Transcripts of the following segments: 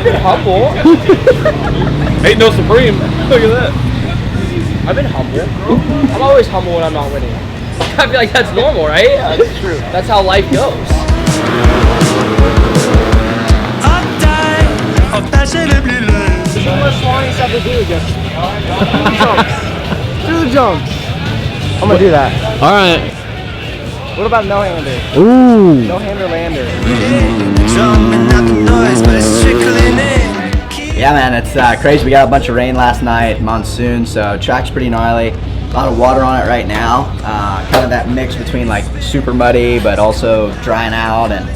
I've been humble. Ain't no supreme. Look at that. I've been humble. I'm always humble when I'm not winning. I feel like that's normal, right? Yeah, that's true. That's how life goes. So much Swannies have to do against me. Do the jumps. I'm gonna do that. All right. What about no-hander? Ooh. No-hander lander. Yeah, man, it's crazy. We got a bunch of rain last night, monsoon, so track's pretty gnarly. A lot of water on it right now. Kind of that mix between like super muddy, but also drying out, and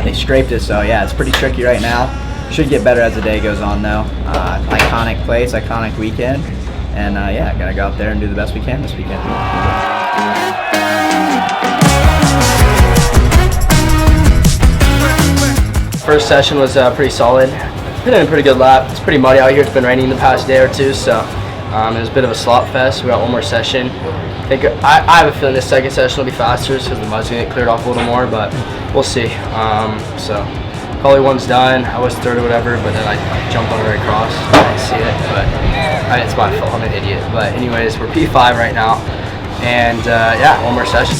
they scraped it, so yeah, it's pretty tricky right now. Should get better as the day goes on, though. Iconic place, iconic weekend, and yeah, gotta go out there and do the best we can this weekend. First session was pretty solid. Put in a pretty good lap. It's pretty muddy out here. It's been raining the past day or two, so it was a bit of a slop fest. We got one more session. I have a feeling this second session will be faster because the mud's gonna get cleared off a little more, but we'll see. So probably one's done. I was third or whatever, but then I jumped on the right cross. I didn't see it, but it's my fault. I'm an idiot. But anyways, we're P5 right now, and yeah, one more session.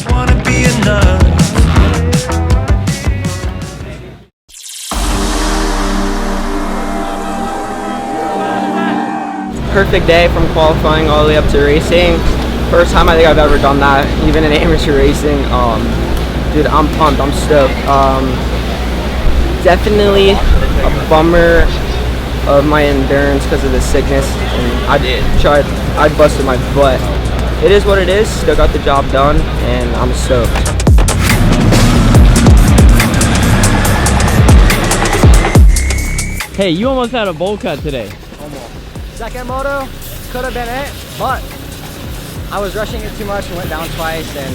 Perfect day from qualifying all the way up to racing. First time I think I've ever done that, even in amateur racing. Dude, I'm pumped. I'm stoked. Definitely a bummer of my endurance because of the sickness, and I busted my butt. It is what it is. Still got the job done, and I'm stoked. Hey, you almost had a bowl cut today. Second moto could have been it, but I was rushing it too much and went down twice. And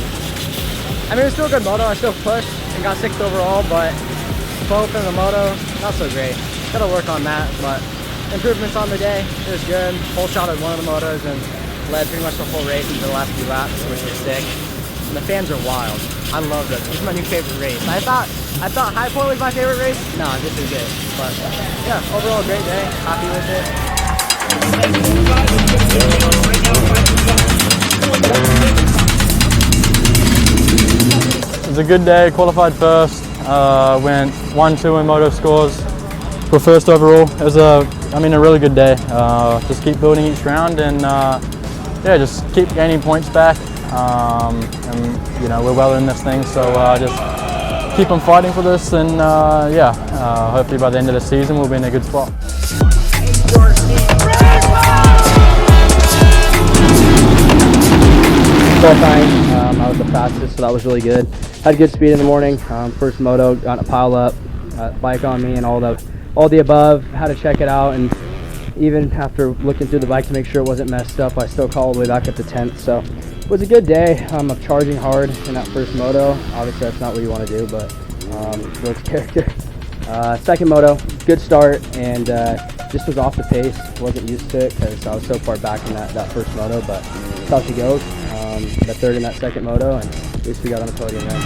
I mean, it was still a good moto. I still pushed and got 6th overall, but 12th in the moto, not so great. Gotta work on that, but improvements on the day. It was good. Pole shot at one of the motos and led pretty much the whole race into the last few laps, which was sick. And the fans are wild. I love this. This is my new favorite race. I thought High Point was my favorite race. No, this is it. But yeah, overall great day. Happy with it. It was a good day, qualified first, went 1-2 in moto scores for first overall. It was a really good day. Just keep building each round and yeah, just keep gaining points back. And you know, we're well in this thing, so just keep on fighting for this, and yeah, hopefully by the end of the season we'll be in a good spot. Qualifying, I was the fastest, so that was really good. Had good speed in the morning. First moto, got a pile up, bike on me, and all the above. Had to check it out, and even after looking through the bike to make sure it wasn't messed up, I still called all the way back at the 10th. So it was a good day. I'm charging hard in that first moto. Obviously, that's not what you want to do, but builds character. Second moto, good start, and just was off the pace. Wasn't used to it because I was so far back in that first moto, but that's how she goes. Got third in that second moto, and at least we got on the podium then.